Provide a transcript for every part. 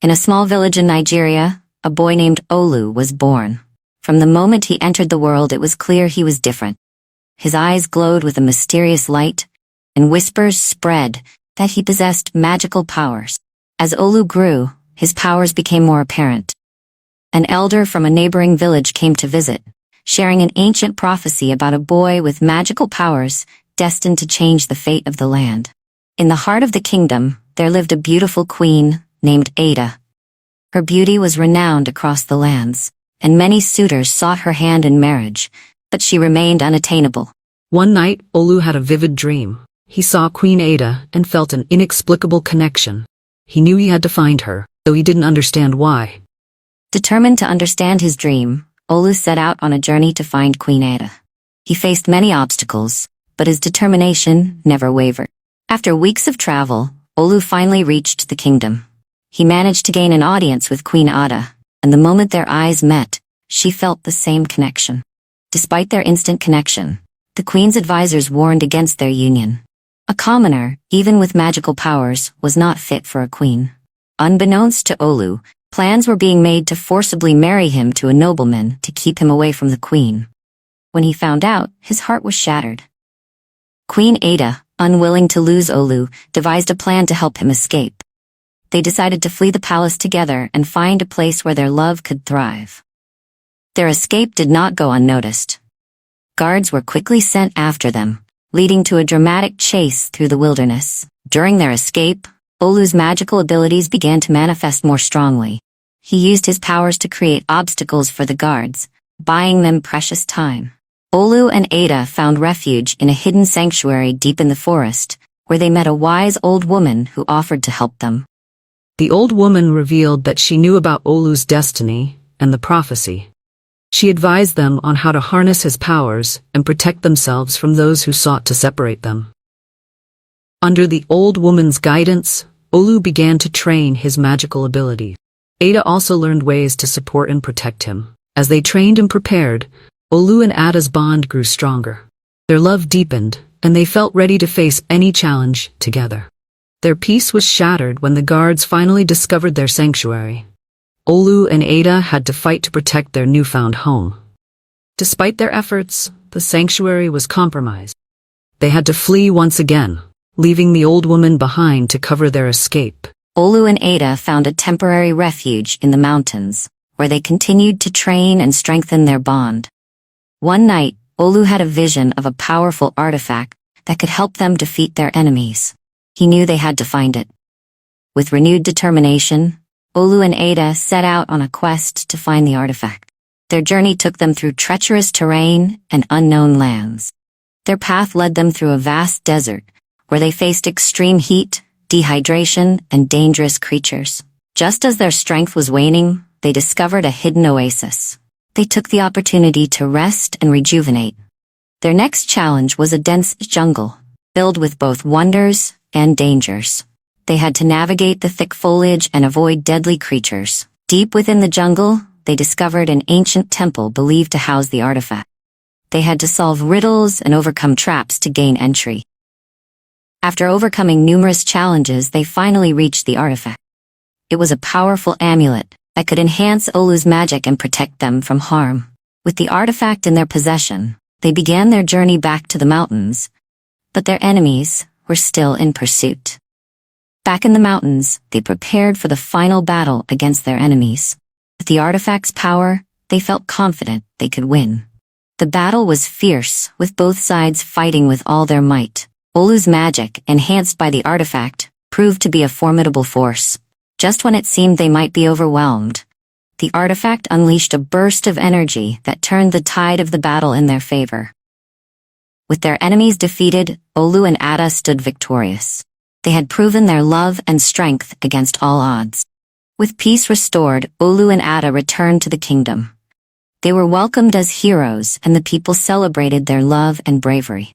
In a small village in Nigeria, a boy named Olu was born. From the moment he entered the world, it was clear he was different. His eyes glowed with a mysterious light, and whispers spread that he possessed magical powers. As Olu grew, his powers became more apparent. An elder from a neighboring village came to visit, sharing an ancient prophecy about a boy with magical powers destined to change the fate of the land. In the heart of the kingdom, there lived a beautiful queen named Ada. Her beauty was renowned across the lands, and many suitors sought her hand in marriage, but she remained unattainable. One night, Olu had a vivid dream. He saw Queen Ada and felt an inexplicable connection. He knew he had to find her, though he didn't understand why. Determined to understand his dream, Olu set out on a journey to find Queen Ada. He faced many obstacles, but his determination never wavered. After weeks of travel, Olu finally reached the kingdom. He managed to gain an audience with Queen Ada, and the moment their eyes met, she felt the same connection. Despite their instant connection, the queen's advisors warned against their union. A commoner, even with magical powers, was not fit for a queen. Unbeknownst to Olu, plans were being made to forcibly marry him to a nobleman to keep him away from the queen. When he found out, his heart was shattered. Queen Ada, unwilling to lose Olu, devised a plan to help him escape. They decided to flee the palace together and find a place where their love could thrive. Their escape did not go unnoticed. Guards were quickly sent after them, leading to a dramatic chase through the wilderness. During their escape, Olu's magical abilities began to manifest more strongly. He used his powers to create obstacles for the guards, buying them precious time. Olu and Ada found refuge in a hidden sanctuary deep in the forest, where they met a wise old woman who offered to help them. The old woman revealed that she knew about Olu's destiny and the prophecy. She advised them on how to harness his powers and protect themselves from those who sought to separate them. Under the old woman's guidance, Olu began to train his magical abilities. Ada also learned ways to support and protect him. As they trained and prepared, Olu and Ada's bond grew stronger. Their love deepened, and they felt ready to face any challenge together. Their peace was shattered when the guards finally discovered their sanctuary. Olu and Ada had to fight to protect their newfound home. Despite their efforts, the sanctuary was compromised. They had to flee once again, leaving the old woman behind to cover their escape. Olu and Ada found a temporary refuge in the mountains, where they continued to train and strengthen their bond. One night, Olu had a vision of a powerful artifact that could help them defeat their enemies. He knew they had to find it. With renewed determination, Olu and Ada set out on a quest to find the artifact. Their journey took them through treacherous terrain and unknown lands. Their path led them through a vast desert, where they faced extreme heat, dehydration, and dangerous creatures. Just as their strength was waning, they discovered a hidden oasis. They took the opportunity to rest and rejuvenate. Their next challenge was a dense jungle, filled with both wonders and dangers. They had to navigate the thick foliage and avoid deadly creatures. Deep within the jungle, they discovered an ancient temple believed to house the artifact. They had to solve riddles and overcome traps to gain entry. After overcoming numerous challenges, they finally reached the artifact. It was a powerful amulet that could enhance Olu's magic and protect them from harm. With the artifact in their possession, they began their journey back to the mountains, but their enemies were still in pursuit. Back in the mountains, they prepared for the final battle against their enemies. With the artifact's power, they felt confident they could win. The battle was fierce, with both sides fighting with all their might. Olu's magic, enhanced by the artifact, proved to be a formidable force. Just when it seemed they might be overwhelmed, the artifact unleashed a burst of energy that turned the tide of the battle in their favor. With their enemies defeated, Olu and Ada stood victorious. They had proven their love and strength against all odds. With peace restored, Olu and Ada returned to the kingdom. They were welcomed as heroes, and the people celebrated their love and bravery.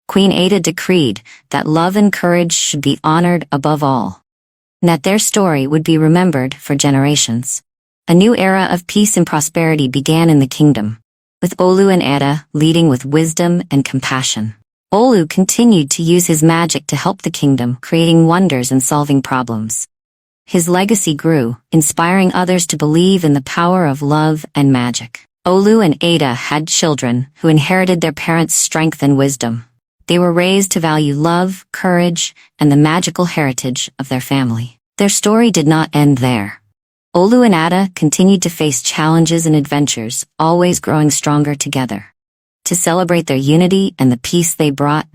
Queen Ada decreed that love and courage should be honored above all, and that their story would be remembered for generations. A new era of peace and prosperity began in the kingdom, with Olu and Ada leading with wisdom and compassion. Olu continued to use his magic to help the kingdom, creating wonders and solving problems. His legacy grew, inspiring others to believe in the power of love and magic. Olu and Ada had children who inherited their parents' strength and wisdom. They were raised to value love, courage, and the magical heritage of their family. Their story did not end there. Olu and Ada continued to face challenges and adventures, always growing stronger together. To celebrate their unity and the peace they brought,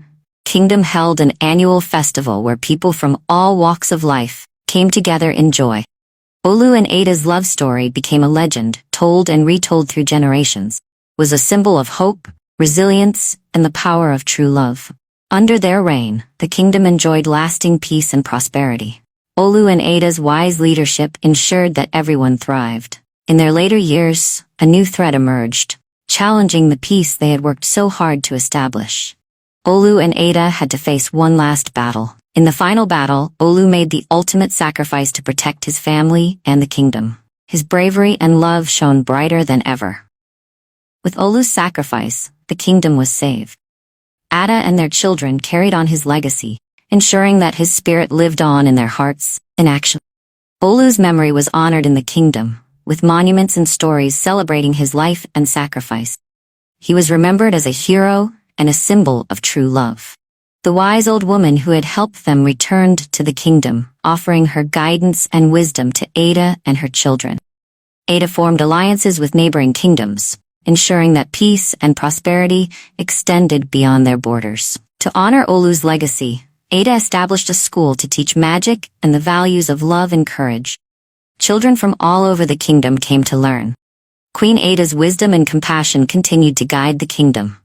Kingdom held an annual festival where people from all walks of life came together in joy. Olu and Ada's love story became a legend, told and retold through generations, was a symbol of hope, resilience, and the power of true love. Under their reign, the kingdom enjoyed lasting peace and prosperity. Olu and Ada's wise leadership ensured that everyone thrived. In their later years, a new threat emerged, challenging the peace they had worked so hard to establish. Olu and Ada had to face one last battle. In the final battle, Olu made the ultimate sacrifice to protect his family and the kingdom. His bravery and love shone brighter than ever. With Olu's sacrifice, the kingdom was saved. Ada and their children carried on his legacy, ensuring that his spirit lived on in their hearts and actions. Olu's memory was honored in the kingdom, with monuments and stories celebrating his life and sacrifice. He was remembered as a hero and a symbol of true love. The wise old woman who had helped them returned to the kingdom, offering her guidance and wisdom to Ada and her children. Ada formed alliances with neighboring kingdoms, ensuring that peace and prosperity extended beyond their borders. To honor Olu's legacy, Ada established a school to teach magic and the values of love and courage. Children from all over the kingdom came to learn. Queen Ada's wisdom and compassion continued to guide the kingdom.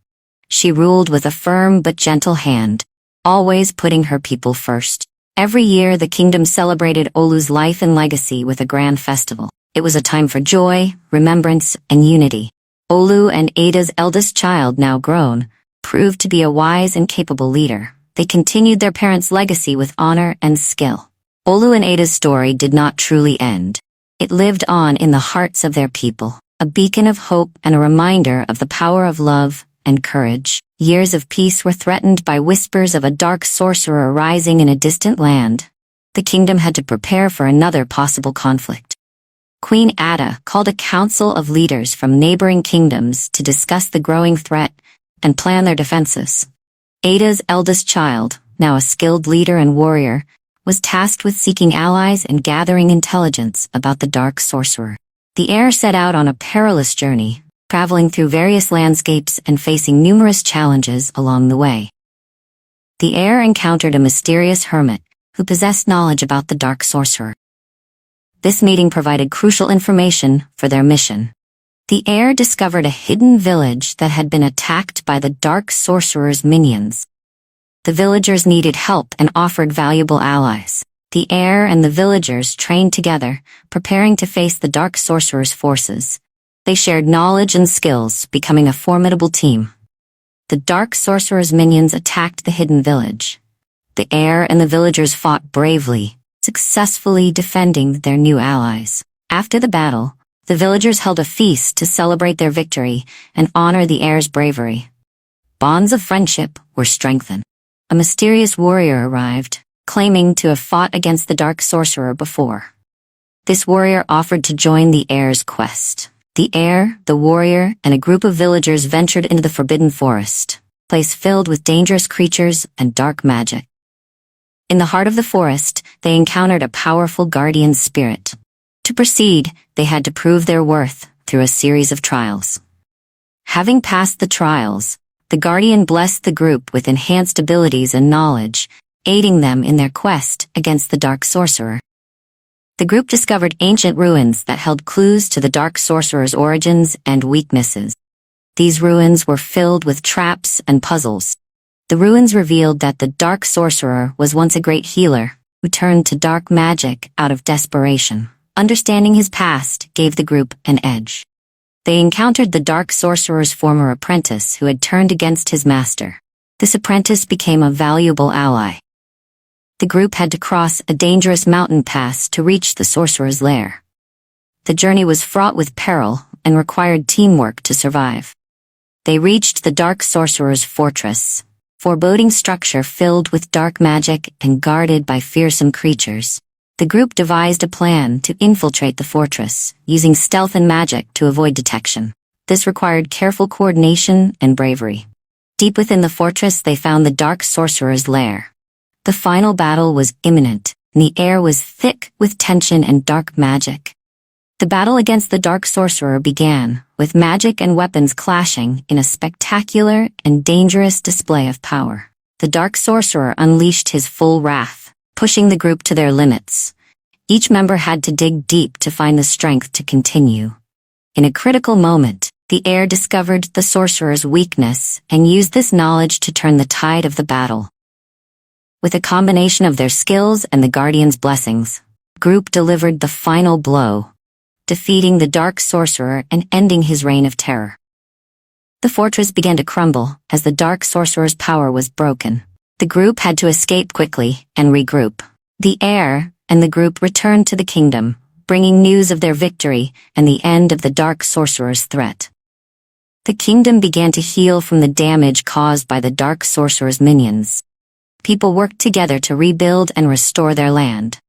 She ruled with a firm but gentle hand, always putting her people first. Every year the kingdom celebrated Olu's life and legacy with a grand festival. It was a time for joy, remembrance, and unity. Olu and Ada's eldest child, now grown, proved to be a wise and capable leader. They continued their parents' legacy with honor and skill. Olu and Ada's story did not truly end. It lived on in the hearts of their people, a beacon of hope and a reminder of the power of love and courage. Years of peace were threatened by whispers of a dark sorcerer rising in a distant land. The kingdom had to prepare for another possible conflict. Queen Ada called a council of leaders from neighboring kingdoms to discuss the growing threat and plan their defenses. Ada's eldest child, now a skilled leader and warrior, was tasked with seeking allies and gathering intelligence about the dark sorcerer. The heir set out on a perilous journey, traveling through various landscapes and facing numerous challenges along the way. The heir encountered a mysterious hermit who possessed knowledge about the dark sorcerer. This meeting provided crucial information for their mission. The heir discovered a hidden village that had been attacked by the dark sorcerer's minions. The villagers needed help and offered valuable allies. The heir and the villagers trained together, preparing to face the dark sorcerer's forces. They shared knowledge and skills, becoming a formidable team. The dark sorcerer's minions attacked the hidden village. The heir and the villagers fought bravely, successfully defending their new allies. After the battle, the villagers held a feast to celebrate their victory and honor the heir's bravery. Bonds of friendship were strengthened. A mysterious warrior arrived, claiming to have fought against the dark sorcerer before. This warrior offered to join the heir's quest. The heir, the warrior, and a group of villagers ventured into the Forbidden Forest, a place filled with dangerous creatures and dark magic. In the heart of the forest, they encountered a powerful guardian spirit. To proceed, they had to prove their worth through a series of trials. Having passed the trials, the guardian blessed the group with enhanced abilities and knowledge, aiding them in their quest against the dark sorcerer. The group discovered ancient ruins that held clues to the dark sorcerer's origins and weaknesses. These ruins were filled with traps and puzzles. The ruins revealed that the dark sorcerer was once a great healer who turned to dark magic out of desperation. Understanding his past gave the group an edge. They encountered the dark sorcerer's former apprentice who had turned against his master. This apprentice became a valuable ally. The group had to cross a dangerous mountain pass to reach the sorcerer's lair. The journey was fraught with peril and required teamwork to survive. They reached the dark sorcerer's fortress, foreboding structure filled with dark magic and guarded by fearsome creatures. The group devised a plan to infiltrate the fortress, using stealth and magic to avoid detection. This required careful coordination and bravery. Deep within the fortress, they found the Dark Sorcerer's lair. The final battle was imminent, and the air was thick with tension and dark magic. The battle against the Dark Sorcerer began, with magic and weapons clashing in a spectacular and dangerous display of power. The Dark Sorcerer unleashed his full wrath, pushing the group to their limits. Each member had to dig deep to find the strength to continue. In a critical moment, the heir discovered the sorcerer's weakness and used this knowledge to turn the tide of the battle. With a combination of their skills and the Guardian's blessings, the group delivered the final blow, defeating the Dark Sorcerer and ending his reign of terror. The fortress began to crumble as the Dark Sorcerer's power was broken. The group had to escape quickly and regroup. The heir and the group returned to the kingdom, bringing news of their victory and the end of the Dark Sorcerer's threat. The kingdom began to heal from the damage caused by the Dark Sorcerer's minions. People worked together to rebuild and restore their land.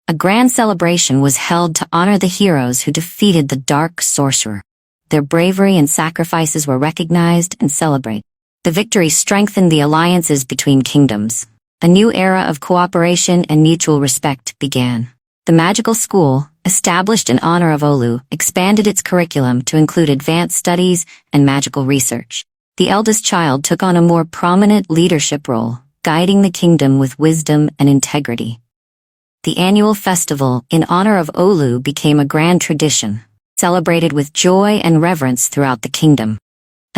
A grand celebration was held to honor the heroes who defeated the Dark Sorcerer. Their bravery and sacrifices were recognized and celebrated. The victory strengthened the alliances between kingdoms. A new era of cooperation and mutual respect began. The magical school, established in honor of Olu, expanded its curriculum to include advanced studies and magical research. The eldest child took on a more prominent leadership role, guiding the kingdom with wisdom and integrity. The annual festival in honor of Olu became a grand tradition, celebrated with joy and reverence throughout the kingdom.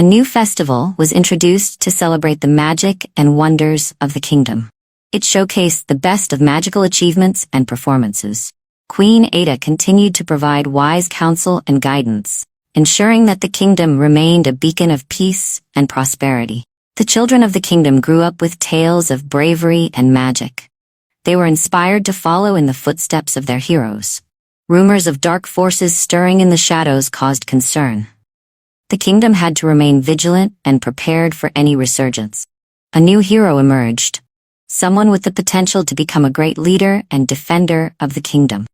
A new festival was introduced to celebrate the magic and wonders of the kingdom. It showcased the best of magical achievements and performances. Queen Ada continued to provide wise counsel and guidance, ensuring that the kingdom remained a beacon of peace and prosperity. The children of the kingdom grew up with tales of bravery and magic. They were inspired to follow in the footsteps of their heroes. Rumors of dark forces stirring in the shadows caused concern. The kingdom had to remain vigilant and prepared for any resurgence. A new hero emerged, someone with the potential to become a great leader and defender of the kingdom.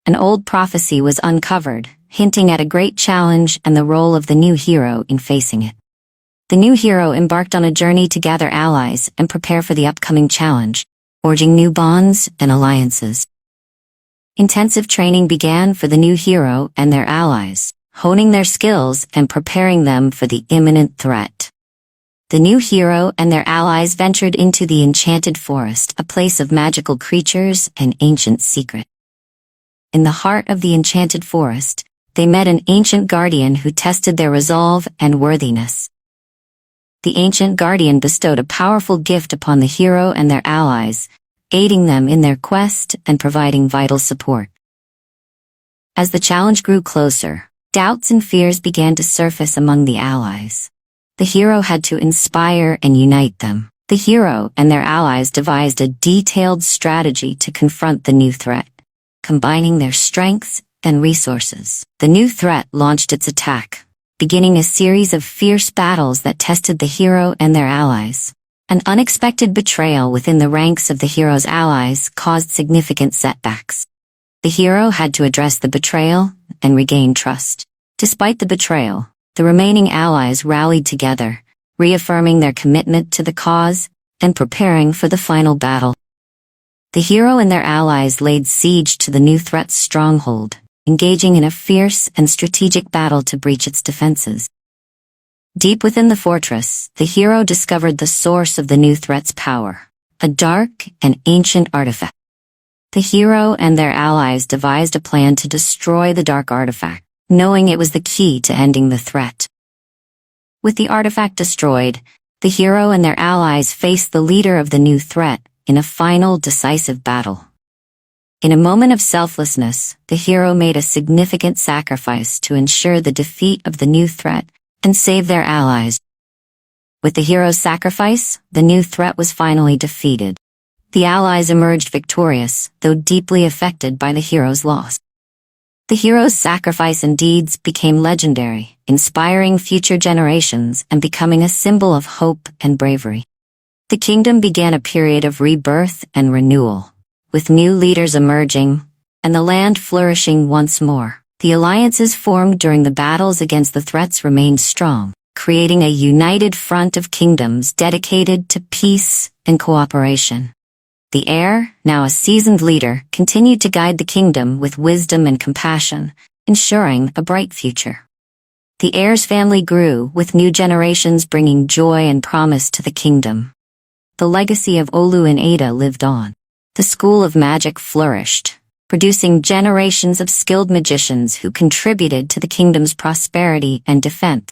An old prophecy was uncovered, hinting at a great challenge and the role of the new hero in facing it. The new hero embarked on a journey to gather allies and prepare for the upcoming challenge, forging new bonds and alliances. Intensive training began for the new hero and their allies, honing their skills and preparing them for the imminent threat. The new hero and their allies ventured into the Enchanted Forest, a place of magical creatures and ancient secrets. In the heart of the Enchanted Forest, they met an ancient guardian who tested their resolve and worthiness. The ancient guardian bestowed a powerful gift upon the hero and their allies, aiding them in their quest and providing vital support. As the challenge grew closer, doubts and fears began to surface among the allies. The hero had to inspire and unite them. The hero and their allies devised a detailed strategy to confront the new threat, combining their strengths and resources. The new threat launched its attack, beginning a series of fierce battles that tested the hero and their allies. An unexpected betrayal within the ranks of the hero's allies caused significant setbacks. The hero had to address the betrayal and regain trust. Despite the betrayal, the remaining allies rallied together, reaffirming their commitment to the cause and preparing for the final battle. The hero and their allies laid siege to the new threat's stronghold, engaging in a fierce and strategic battle to breach its defenses. Deep within the fortress, the hero discovered the source of the new threat's power, a dark and ancient artifact. The hero and their allies devised a plan to destroy the dark artifact, knowing it was the key to ending the threat. With the artifact destroyed, the hero and their allies faced the leader of the new threat in a final decisive battle. In a moment of selflessness, the hero made a significant sacrifice to ensure the defeat of the new threat and save their allies. With the hero's sacrifice, the new threat was finally defeated. The allies emerged victorious, though deeply affected by the hero's loss. The hero's sacrifice and deeds became legendary, inspiring future generations and becoming a symbol of hope and bravery. The kingdom began a period of rebirth and renewal. with new leaders emerging, and the land flourishing once more. The alliances formed during the battles against the threats remained strong, creating a united front of kingdoms dedicated to peace and cooperation. The heir, now a seasoned leader, continued to guide the kingdom with wisdom and compassion, ensuring a bright future. The heir's family grew, with new generations bringing joy and promise to the kingdom. The legacy of Olu and Ada lived on. The school of magic flourished, producing generations of skilled magicians who contributed to the kingdom's prosperity and defense.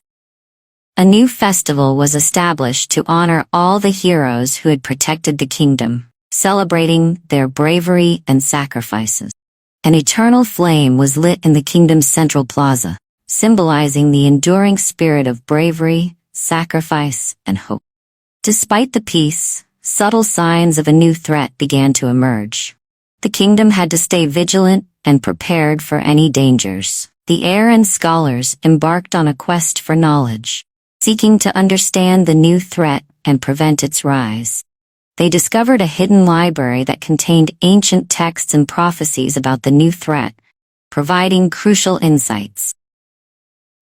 A new festival was established to honor all the heroes who had protected the kingdom, celebrating their bravery and sacrifices. An eternal flame was lit in the kingdom's central plaza, symbolizing the enduring spirit of bravery, sacrifice, and hope. Despite the peace, subtle signs of a new threat began to emerge. The kingdom had to stay vigilant and prepared for any dangers. The heir and scholars embarked on a quest for knowledge, seeking to understand the new threat and prevent its rise. They discovered a hidden library that contained ancient texts and prophecies about the new threat, providing crucial insights.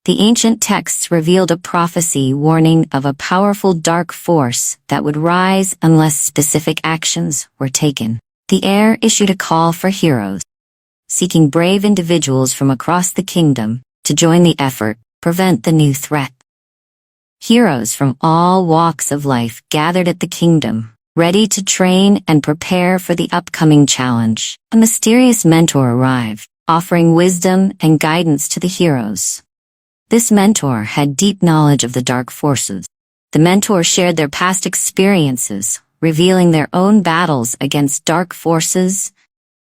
The ancient texts revealed a prophecy warning of a powerful dark force that would rise unless specific actions were taken. The heir issued a call for heroes, seeking brave individuals from across the kingdom to join the effort, prevent the new threat. Heroes from all walks of life gathered at the kingdom, ready to train and prepare for the upcoming challenge. A mysterious mentor arrived, offering wisdom and guidance to the heroes. This mentor had deep knowledge of the dark forces. The mentor shared their past experiences, revealing their own battles against dark forces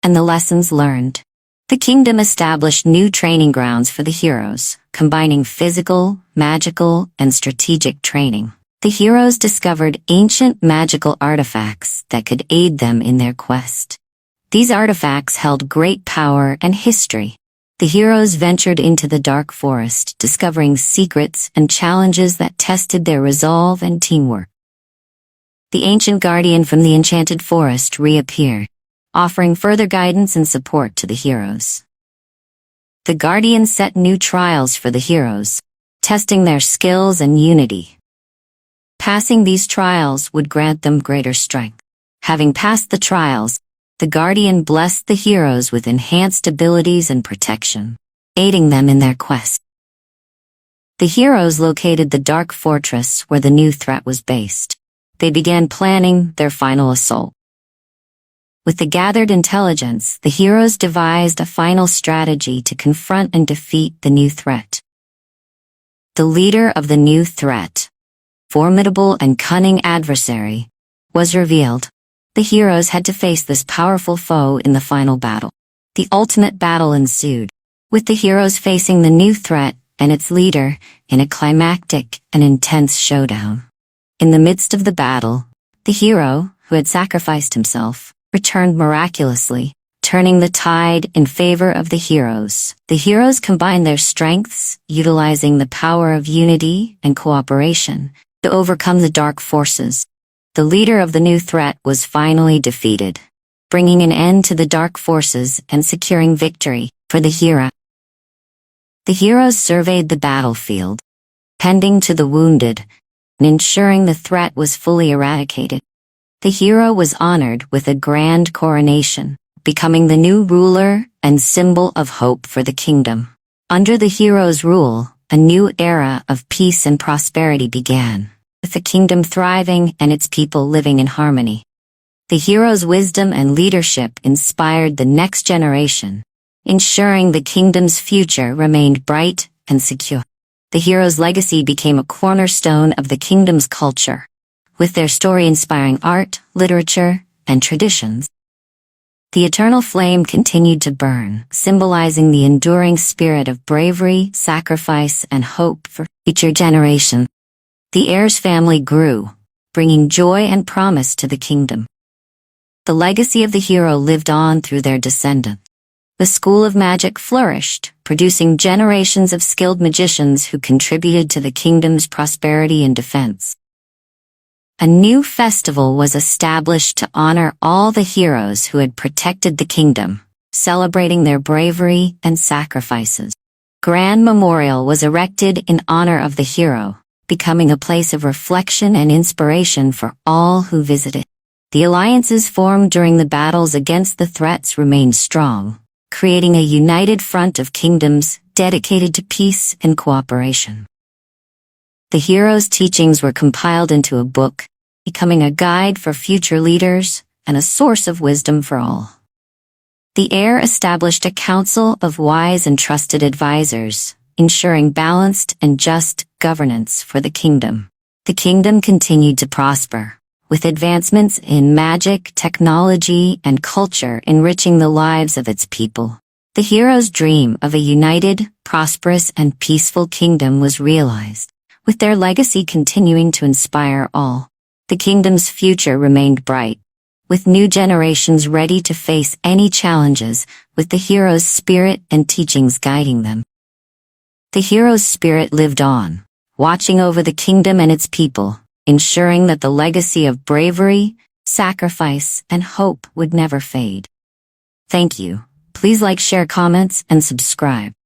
and the lessons learned. The kingdom established new training grounds for the heroes, combining physical, magical, and strategic training. The heroes discovered ancient magical artifacts that could aid them in their quest. These artifacts held great power and history. The heroes ventured into the dark forest, discovering secrets and challenges that tested their resolve and teamwork. The ancient guardian from the enchanted forest reappeared, offering further guidance and support to the heroes. The guardian set new trials for the heroes, testing their skills and unity. Passing these trials would grant them greater strength. Having passed the trials, the guardian blessed the heroes with enhanced abilities and protection, aiding them in their quest. The heroes located the dark fortress where the new threat was based. They began planning their final assault. With the gathered intelligence, the heroes devised a final strategy to confront and defeat the new threat. The leader of the new threat, formidable and cunning adversary, was revealed. The heroes had to face this powerful foe in the final battle. The ultimate battle ensued, with the heroes facing the new threat and its leader in a climactic and intense showdown. In the midst of the battle, the hero, who had sacrificed himself, returned miraculously, turning the tide in favor of the heroes. The heroes combined their strengths, utilizing the power of unity and cooperation, to overcome the dark forces. The leader of the new threat was finally defeated, bringing an end to the dark forces and securing victory for the hero. The heroes surveyed the battlefield, tending to the wounded, and ensuring the threat was fully eradicated. The hero was honored with a grand coronation, becoming the new ruler and symbol of hope for the kingdom. Under the hero's rule, a new era of peace and prosperity began, with the kingdom thriving and its people living in harmony. The hero's wisdom and leadership inspired the next generation, ensuring the kingdom's future remained bright and secure. The hero's legacy became a cornerstone of the kingdom's culture, with their story inspiring art, literature, and traditions. The eternal flame continued to burn, symbolizing the enduring spirit of bravery, sacrifice, and hope for future generations. The heir's family grew, bringing joy and promise to the kingdom. The legacy of the hero lived on through their descendants. The school of magic flourished, producing generations of skilled magicians who contributed to the kingdom's prosperity and defense. a new festival was established to honor all the heroes who had protected the kingdom, celebrating their bravery and sacrifices. Grand memorial was erected in honor of the hero, becoming a place of reflection and inspiration for all who visited. The alliances formed during the battles against the threats remained strong, creating a united front of kingdoms dedicated to peace and cooperation. The hero's teachings were compiled into a book, becoming a guide for future leaders and a source of wisdom for all. The heir established a council of wise and trusted advisors, ensuring balanced and just governance for the kingdom. The kingdom continued to prosper, with advancements in magic, technology, and culture enriching the lives of its people. The hero's dream of a united, prosperous, and peaceful kingdom was realized, with their legacy continuing to inspire all. The kingdom's future remained bright, with new generations ready to face any challenges, with the hero's spirit and teachings guiding them. The hero's spirit lived on, watching over the kingdom and its people, ensuring that the legacy of bravery, sacrifice, and hope would never fade. Thank you. Please like, share, comments, and subscribe.